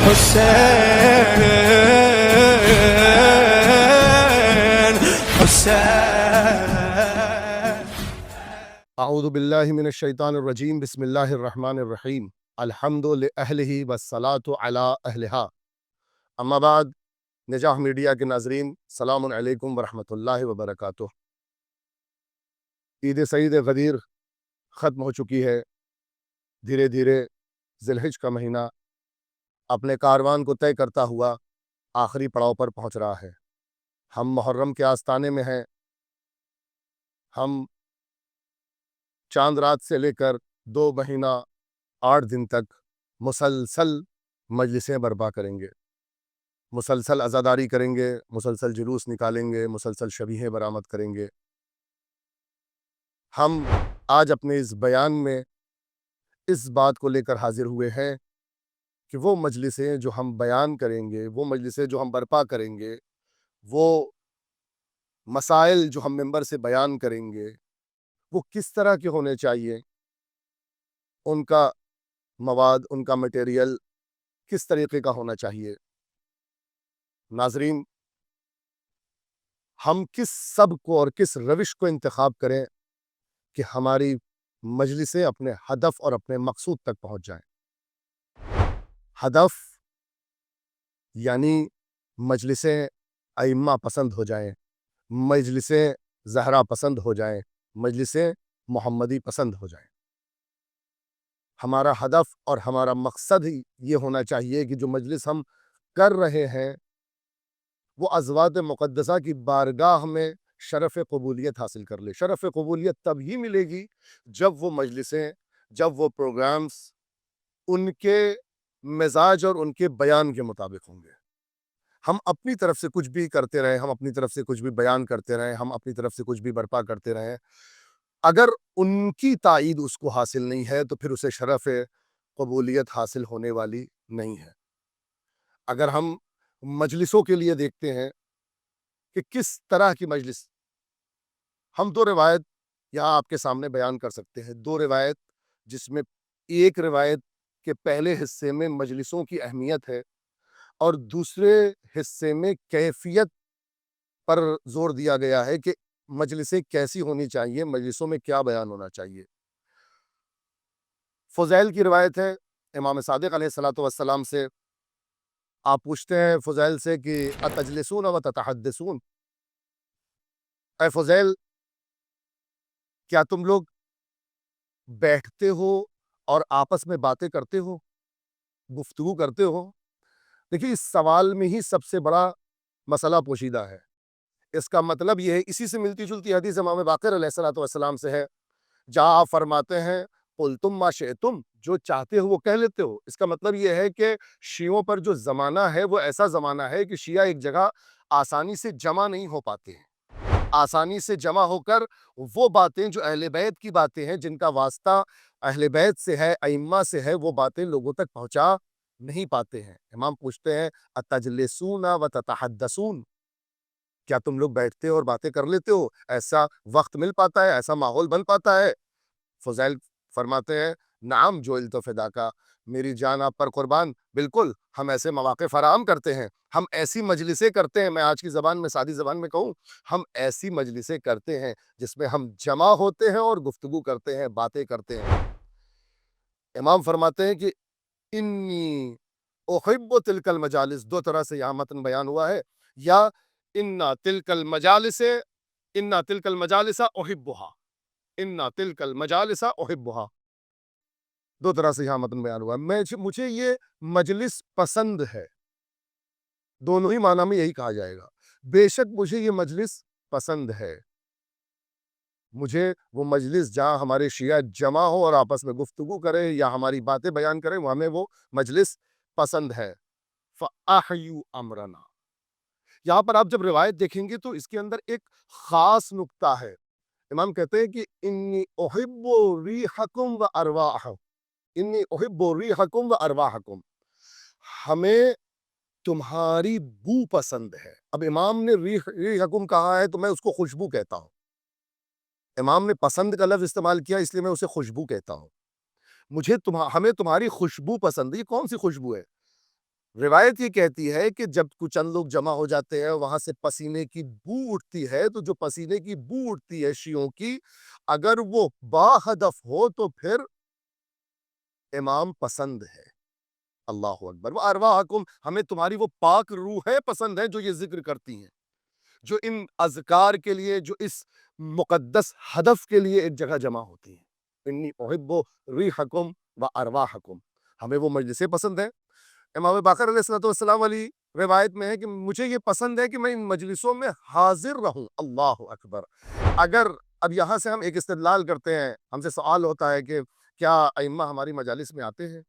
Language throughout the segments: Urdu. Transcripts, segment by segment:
حسين حسين. اعوذ باللہ من الشیطان الرجیم بسم اللہ الرحمن الرحیم الحمد لأہلہ والصلاة علی اہلہا. اما بعد، نجاح میڈیا کے ناظرین، السلام علیکم ورحمۃ اللہ وبرکاتہ. عید سعید غدیر ختم ہو چکی ہے. دھیرے دھیرے ذی الحج کا مہینہ اپنے کاروان کو طے کرتا ہوا آخری پڑاؤ پر پہنچ رہا ہے. ہم محرم کے آستانے میں ہیں. ہم چاند رات سے لے کر 2 مہینہ 8 دن تک مسلسل مجلسیں برپا کریں گے، مسلسل عزاداری کریں گے، مسلسل جلوس نکالیں گے، مسلسل شبیہیں برآمد کریں گے. ہم آج اپنے اس بیان میں اس بات کو لے کر حاضر ہوئے ہیں کہ وہ مجلسیں جو ہم بیان کریں گے، وہ مجلسیں جو ہم برپا کریں گے، وہ مسائل جو ہم ممبر سے بیان کریں گے، وہ کس طرح کے ہونے چاہیے، ان کا مواد، ان کا مٹیریل کس طریقے کا ہونا چاہیے. ناظرین، ہم کس سبق کو اور کس روش کو انتخاب کریں کہ ہماری مجلسیں اپنے ہدف اور اپنے مقصود تک پہنچ جائیں. ہدف یعنی مجلسیں ائمہ پسند ہو جائیں، مجلسیں زہرا پسند ہو جائیں، مجلسیں محمدی پسند ہو جائیں. ہمارا ہدف اور ہمارا مقصد ہی یہ ہونا چاہیے کہ جو مجلس ہم کر رہے ہیں وہ ازواج مقدسہ کی بارگاہ میں شرف قبولیت حاصل کر لے. شرف قبولیت تب ہی ملے گی جب وہ مجلسیں، جب وہ پروگرامز ان کے مزاج اور ان کے بیان کے مطابق ہوں گے. ہم اپنی طرف سے کچھ بھی کرتے رہیں، ہم اپنی طرف سے کچھ بھی بیان کرتے رہیں، ہم اپنی طرف سے کچھ بھی برپا کرتے رہیں، اگر ان کی تائید اس کو حاصل نہیں ہے تو پھر اسے شرف قبولیت حاصل ہونے والی نہیں ہے. اگر ہم مجلسوں کے لیے دیکھتے ہیں کہ کس طرح کی مجلس، ہم 2 روایت یہاں آپ کے سامنے بیان کر سکتے ہیں. 2 روایت جس میں ایک روایت کے پہلے حصے میں مجلسوں کی اہمیت ہے اور دوسرے حصے میں کیفیت پر زور دیا گیا ہے کہ مجلسیں کیسی ہونی چاہیے، مجلسوں میں کیا بیان ہونا چاہیے. فضیل کی روایت ہے امام صادق علیہ الصلوۃ والسلام سے. آپ پوچھتے ہیں فضیل سے کہ اتجلسون و تتحدثون، اے فضیل کیا تم لوگ بیٹھتے ہو اور آپس میں باتیں کرتے ہو، گفتگو کرتے ہو؟ دیکھیے، اس سوال میں ہی سب سے بڑا مسئلہ پوشیدہ ہے. اس کا مطلب یہ ہے، اسی سے ملتی جلتی حدیث امام باقر علیہ الصلوۃ والسلام سے ہے جہاں آپ فرماتے ہیں قلتم ما شئتم، جو چاہتے ہو وہ کہہ لیتے ہو. اس کا مطلب یہ ہے کہ شیعوں پر جو زمانہ ہے وہ ایسا زمانہ ہے کہ شیعہ ایک جگہ آسانی سے جمع نہیں ہو پاتے ہیں. آسانی سے جمع ہو کر وہ باتیں جو اہل بیت کی باتیں ہیں، جن کا واسطہ اہل بیت سے ہے، ائمہ سے ہے، وہ باتیں لوگوں تک پہنچا نہیں پاتے ہیں. امام پوچھتے ہیں اتجلسون و تتحدثون، کیا تم لوگ بیٹھتے ہو اور باتیں کر لیتے ہو؟ ایسا وقت مل پاتا ہے، ایسا ماحول بن پاتا ہے؟ فضیل فرماتے ہیں نعم جعلت فداکا، میری جان آپ پر قربان، بالکل ہم ایسے مواقع فراہم کرتے ہیں، ہم ایسی مجلسیں کرتے ہیں. میں آج کی زبان میں، سادی زبان میں کہوں، ہم ایسی مجلسیں کرتے ہیں جس میں ہم جمع ہوتے ہیں اور گفتگو کرتے ہیں، باتیں کرتے ہیں. امام فرماتے ہیں کہ انی احب تلک المجالس، 2 طرح سے یہاں متن بیان ہوا ہے، یا انا تلک المجالس احبها، انا تلک المجالس احبها، 2 طرح سے یہاں متن بیان ہوا ہے. مجھے یہ مجلس پسند ہے، دونوں ہی معنی میں یہی کہا جائے گا. بے شک مجھے یہ مجلس پسند ہے، مجھے وہ مجلس جہاں ہمارے شیعہ جمع ہو اور آپس میں گفتگو کریں یا ہماری باتیں بیان کریں، وہ ہمیں وہ مجلس پسند ہے. فَأَحْيُوا أَمْرَنَا، یہاں پر آپ جب روایت دیکھیں گے تو اس کے اندر ایک خاص نکتہ ہے. امام کہتے ہیں کہ انی احب ریحکم و ارواحکم، انی احب ریحکم و ارواحکم، ہمیں تمہاری بو پسند ہے. اب امام نے ریحکم کہا ہے تو میں اس کو خوشبو کہتا ہوں. امام نے پسند کا لفظ استعمال کیا اس لیے میں اسے خوشبو کہتا ہوں. ہمیں تمہاری خوشبو پسند ہے. یہ کون سی خوشبو ہے؟ روایت یہ کہتی ہے کہ جب کچھ چند لوگ جمع ہو جاتے ہیں وہاں سے پسینے کی بو اٹھتی ہے، تو جو پسینے کی بو اٹھتی ہے شیعوں کی، اگر وہ باہدف ہو تو پھر امام پسند ہے۔ اللہ اکبر۔ وَأَرْوَاحَكُمْ، ہمیں تمہاری وہ پاک روحیں پسند ہیں جو یہ ذکر کرتی ہیں، جو ان اذکار کے لیے، جو اس مقدس ہدف کے لیے ایک جگہ جمع ہوتی ہیں۔ انی احب ریحکم و ارواحکم، ہمیں وہ مجلسیں پسند ہیں۔ امام باقر علیہ السلام والی روایت میں ہے کہ مجھے یہ پسند ہے کہ میں ان مجلسوں میں حاضر رہوں۔ اللہ اکبر۔ اگر اب یہاں سے ہم ایک استدلال کرتے ہیں، ہم سے سوال ہوتا ہے کہ کیا ائمہ ہماری مجالس میں آتے ہیں؟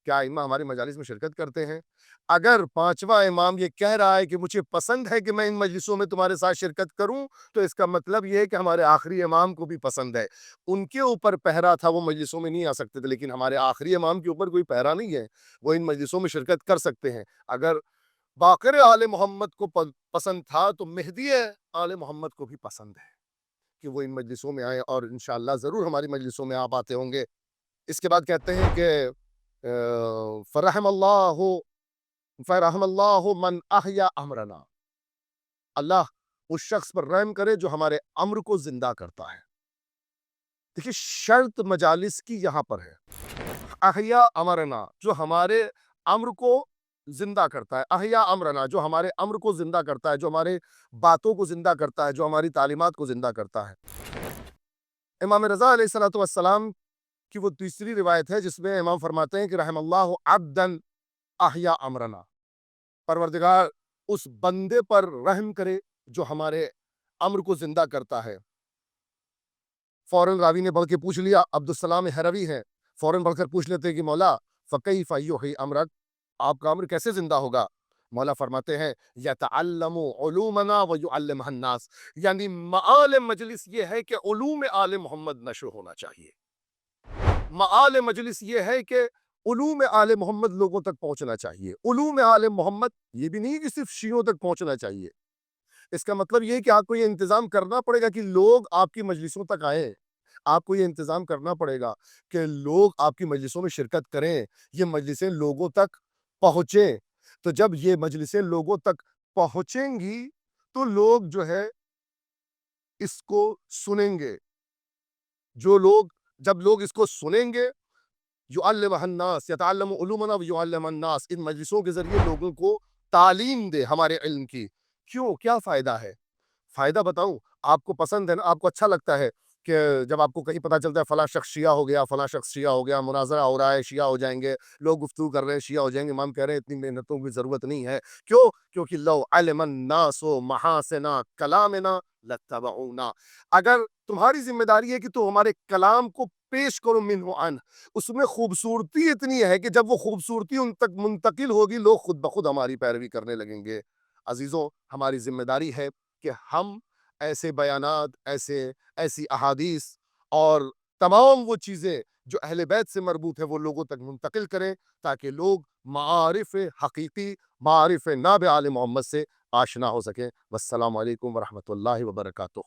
کیا ائمہ ہماری مجالس میں شرکت کرتے ہیں؟ اگر پانچواں امام یہ کہہ رہا ہے کہ مجھے پسند ہے کہ میں ان مجلسوں میں تمہارے ساتھ شرکت کروں، تو اس کا مطلب یہ ہے کہ ہمارے آخری امام کو بھی پسند ہے۔ ان کے اوپر پہرا تھا، وہ مجلسوں میں نہیں آ سکتے تھے، لیکن ہمارے آخری امام کے اوپر کوئی پہرا نہیں ہے، وہ ان مجلسوں میں شرکت کر سکتے ہیں۔ اگر باقر آل محمد کو پسند تھا تو مہدی آل محمد کو بھی پسند ہے کہ وہ ان مجلسوں میں آئیں، اور انشاءاللہ ضرور ہماری مجلسوں میں آپ آتے ہوں گے۔ اس کے بعد کہتے ہیں کہ فرحم اللہ من احیا امرنا، اللہ اس شخص پر رحم کرے جو ہمارے امر کو زندہ کرتا ہے۔ دیکھیے شرط مجالس کی یہاں پر ہے، احیا امرنا، جو ہمارے امر کو زندہ کرتا ہے، احیا امرنا، جو ہمارے امر کو زندہ کرتا ہے، جو ہمارے باتوں کو زندہ کرتا ہے، جو ہماری تعلیمات کو زندہ کرتا ہے۔ امام رضا علیہ السلام کی وہ تیسری روایت ہے جس میں امام فرماتے ہیں کہ رحم اللہ عبدا احیا امرنا، پروردگار اس بندے پر رحم کرے جو ہمارے امر کو زندہ کرتا ہے۔ فوراً راوی نے بڑھ کے پوچھ لیا، عبدالسلام ہروی ہے، فوراً بڑھ کر پوچھ لیتے کہ مولا فکیف یحیی امرک، آپ کا امر کیسے زندہ ہوگا؟ مولا فرماتے ہیں یتعلم علومنا ویعلمها الناس، یعنی معال مجلس یہ ہے کہ علوم آل محمد نشر ہونا چاہیے۔ معال مجلس یہ ہے کہ علوم آل محمد لوگوں تک پہنچنا چاہیے۔ علوم آل محمد یہ بھی نہیں کہ صرف شیعوں تک پہنچنا چاہیے، اس کا مطلب یہ ہے کہ آپ کو یہ انتظام کرنا پڑے گا کہ لوگ آپ کی مجلسوں تک آئیں، آپ کو یہ انتظام کرنا پڑے گا کہ لوگ آپ کی مجلسوں میں شرکت کریں، یہ مجلسیں لوگوں تک پہنچیں۔ تو جب یہ مجلسیں لوگوں تک پہنچیں گی تو لوگ جو ہے اس کو سنیں گے، جب لوگ اس کو سنیں گے، یعلم الناس، یتعلم علومنا ویعلم الناس، ان مجلسوں کے ذریعے لوگوں کو تعلیم دے ہمارے علم کی۔ کیوں؟ کیا فائدہ ہے؟ فائدہ بتاؤں، آپ کو پسند ہے نا، آپ کو اچھا لگتا ہے کہ جب آپ کو کہیں پتہ چلتا ہے فلاں شخص شیعہ ہو گیا، فلاں شخص شیعہ ہو گیا، مناظرہ ہو رہا ہے، شیعہ ہو جائیں گے، لوگ گفتگو کر رہے ہیں شیعہ ہو جائیں گے، امام کہہ رہے ہیں اتنی محنتوں کی ضرورت نہیں ہے۔ کیوں؟ کیونکہ لو علم الناس محاسن کلامنا لاتبعونا، اگر تمہاری ذمہ داری ہے کہ تو ہمارے کلام کو پیش کرو منہ عن، اس میں خوبصورتی اتنی ہے کہ جب وہ خوبصورتی ان تک منتقل ہوگی لوگ خود بخود ہماری پیروی کرنے لگیں گے۔ عزیزوں، ہماری ذمہ داری ہے کہ ہم ایسے بیانات، ایسی احادیث اور تمام وہ چیزیں جو اہل بیت سے مربوط ہے وہ لوگوں تک منتقل کریں تاکہ لوگ معارف حقیقی، معارف ناب آل محمد سے آشنا ہو سکیں۔ والسلام علیکم ورحمۃ اللہ وبرکاتہ۔